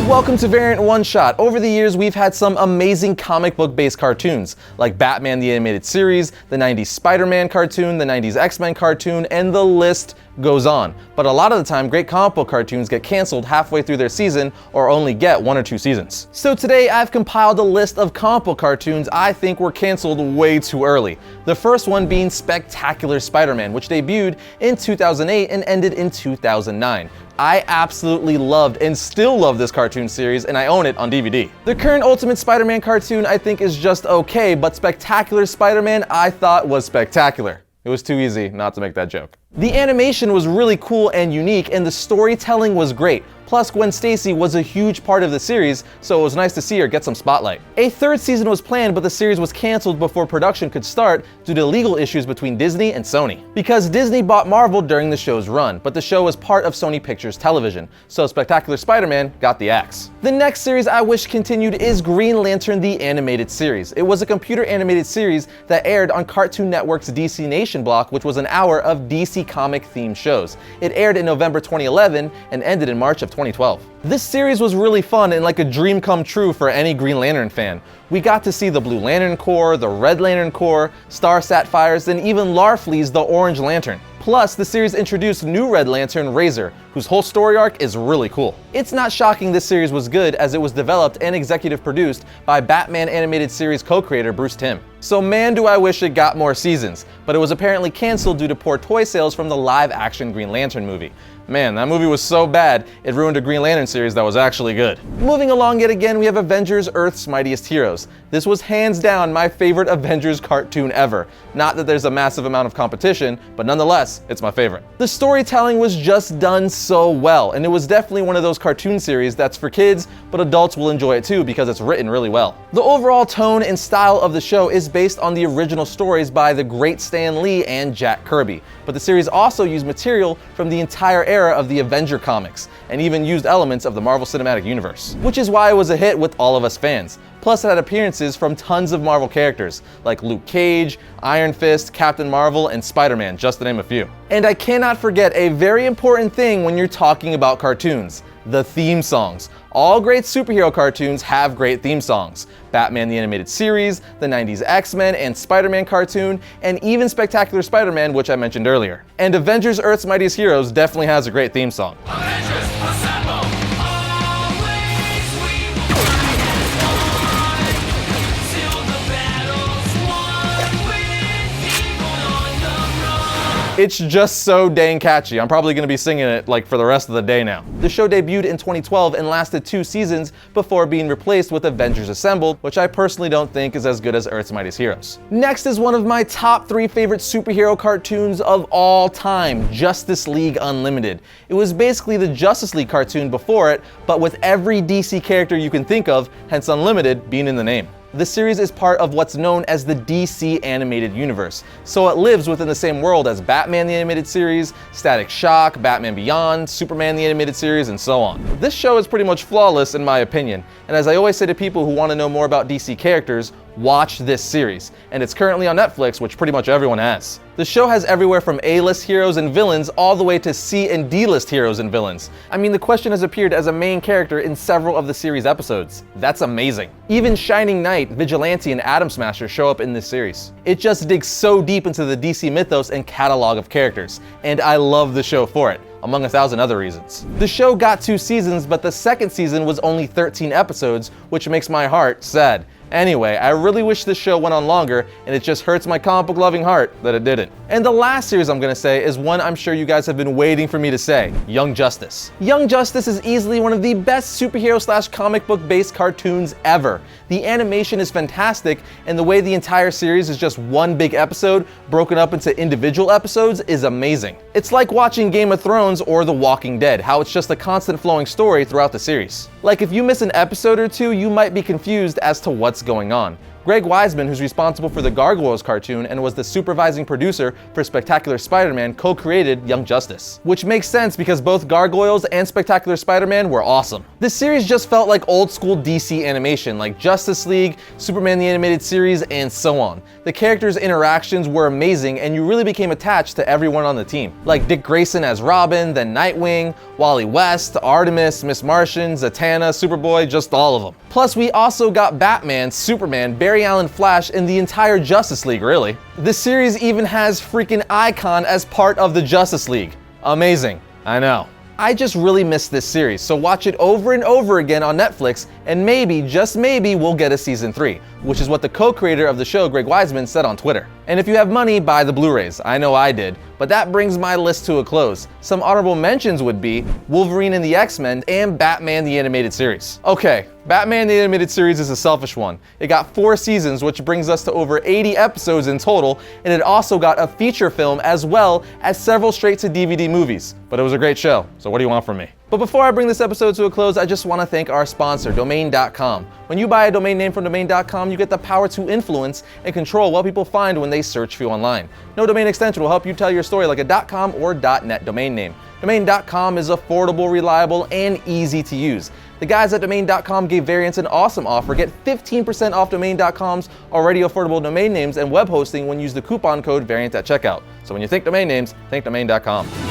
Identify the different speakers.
Speaker 1: Welcome to Variant One Shot. Over the years, we've had some amazing comic book based cartoons, like Batman the Animated Series, the 90s Spider-Man cartoon, the 90s X-Men cartoon, and the list goes on. But a lot of the time, great comic book cartoons get canceled halfway through their season or only get 1 or 2 seasons. So today I've compiled a list of comic book cartoons I think were canceled way too early. The first one being Spectacular Spider-Man, which debuted in 2008 and ended in 2009. I absolutely loved and still love this cartoon series, and I own it on DVD. The current Ultimate Spider-Man cartoon I think is just okay, but Spectacular Spider-Man I thought was spectacular. It was too easy not to make that joke. The animation was really cool and unique, and the storytelling was great. Plus, Gwen Stacy was a huge part of the series, so it was nice to see her get some spotlight. A 3rd season was planned, but the series was canceled before production could start due to legal issues between Disney and Sony. Because Disney bought Marvel during the show's run, but the show was part of Sony Pictures Television, so Spectacular Spider-Man got the axe. The next series I wish continued is Green Lantern the Animated Series. It was a computer animated series that aired on Cartoon Network's DC Nation block, which was an hour of DC comic themed shows. It aired in November 2011 and ended in March of 2012. This series was really fun and like a dream come true for any Green Lantern fan. We got to see the Blue Lantern Corps, the Red Lantern Corps, Star Sapphires, and even Larfleeze the Orange Lantern. Plus, the series introduced new Red Lantern, Razor, whose whole story arc is really cool. It's not shocking this series was good, as it was developed and executive produced by Batman animated series co-creator Bruce Timm. So man, do I wish it got more seasons, but it was apparently canceled due to poor toy sales from the live-action Green Lantern movie. Man, that movie was so bad, it ruined a Green Lantern series that was actually good. Moving along yet again, we have Avengers Earth's Mightiest Heroes. This was hands down my favorite Avengers cartoon ever. Not that there's a massive amount of competition, but nonetheless, it's my favorite. The storytelling was just done so well, and it was definitely one of those cartoon series that's for kids, but adults will enjoy it too because it's written really well. The overall tone and style of the show is based on the original stories by the great Stan Lee and Jack Kirby, but the series also used material from the entire era of the Avenger comics, and even used elements of the Marvel Cinematic Universe, which is why it was a hit with all of us fans. Plus, it had appearances from tons of Marvel characters, like Luke Cage, Iron Fist, Captain Marvel, and Spider-Man, just to name a few. And I cannot forget a very important thing when you're talking about cartoons: the theme songs. All great superhero cartoons have great theme songs. Batman the Animated Series, the 90s X-Men and Spider-Man cartoon, and even Spectacular Spider-Man, which I mentioned earlier. And Avengers Earth's Mightiest Heroes definitely has a great theme song. Avengers, assemble! Always we fight, till the battle's won, with evil on the run. It's just so dang catchy. I'm probably gonna be singing it like for the rest of the day now. The show debuted in 2012 and lasted 2 seasons before being replaced with Avengers Assembled, which I personally don't think is as good as Earth's Mightiest Heroes. Next is one of my top 3 favorite superhero cartoons of all time, Justice League Unlimited. It was basically the Justice League cartoon before it, but with every DC character you can think of, hence Unlimited being in the name. The series is part of what's known as the DC Animated Universe, so it lives within the same world as Batman the Animated Series, Static Shock, Batman Beyond, Superman the Animated Series, and so on. This show is pretty much flawless in my opinion, and as I always say to people who want to know more about DC characters, watch this series, and it's currently on Netflix, which pretty much everyone has. The show has everywhere from A-list heroes and villains all the way to C and D-list heroes and villains. I mean, the Question has appeared as a main character in several of the series episodes. That's amazing. Even Shining Knight, Vigilante, and Atom Smasher show up in this series. It just digs so deep into the DC mythos and catalog of characters, and I love the show for it, among 1,000 other reasons. The show got 2 seasons, but the 2nd season was only 13 episodes, which makes my heart sad. Anyway, I really wish this show went on longer, and it just hurts my comic book loving heart that it didn't. And the last series I'm gonna say is one I'm sure you guys have been waiting for me to say: Young Justice. Young Justice is easily one of the best superhero / comic book based cartoons ever. The animation is fantastic, and the way the entire series is just one big episode broken up into individual episodes is amazing. It's like watching Game of Thrones or The Walking Dead, how it's just a constant flowing story throughout the series. Like if you miss an episode or two, you might be confused as to what's going on. Greg Weisman, who's responsible for the Gargoyles cartoon and was the supervising producer for Spectacular Spider-Man, co-created Young Justice. Which makes sense because both Gargoyles and Spectacular Spider-Man were awesome. This series just felt like old school DC animation, like Justice League, Superman the Animated Series, and so on. The characters' interactions were amazing and you really became attached to everyone on the team. Like Dick Grayson as Robin, then Nightwing, Wally West, Artemis, Miss Martian, Zatanna, Superboy, just all of them. Plus we also got Batman, Superman, Barry Allen Flash, and the entire Justice League, really. This series even has freaking Icon as part of the Justice League. Amazing, I know. I just really missed this series, so watch it over and over again on Netflix, and maybe, just maybe, we'll get a season 3, which is what the co-creator of the show, Greg Weisman, said on Twitter. And if you have money, buy the Blu-rays. I know I did. But that brings my list to a close. Some honorable mentions would be Wolverine and the X-Men and Batman the Animated Series. Okay, Batman the Animated Series is a selfish one. It got 4 seasons, which brings us to over 80 episodes in total, and it also got a feature film as well as several straight-to-DVD movies. But it was a great show, so what do you want from me? But before I bring this episode to a close, I just want to thank our sponsor, Domain.com. When you buy a domain name from Domain.com, you get the power to influence and control what people find when they search for you online. No domain extension will help you tell your story like a .com or .net domain name. Domain.com is affordable, reliable, and easy to use. The guys at Domain.com gave Variants an awesome offer. Get 15% off Domain.com's already affordable domain names and web hosting when you use the coupon code VARIANT at checkout. So when you think domain names, think Domain.com.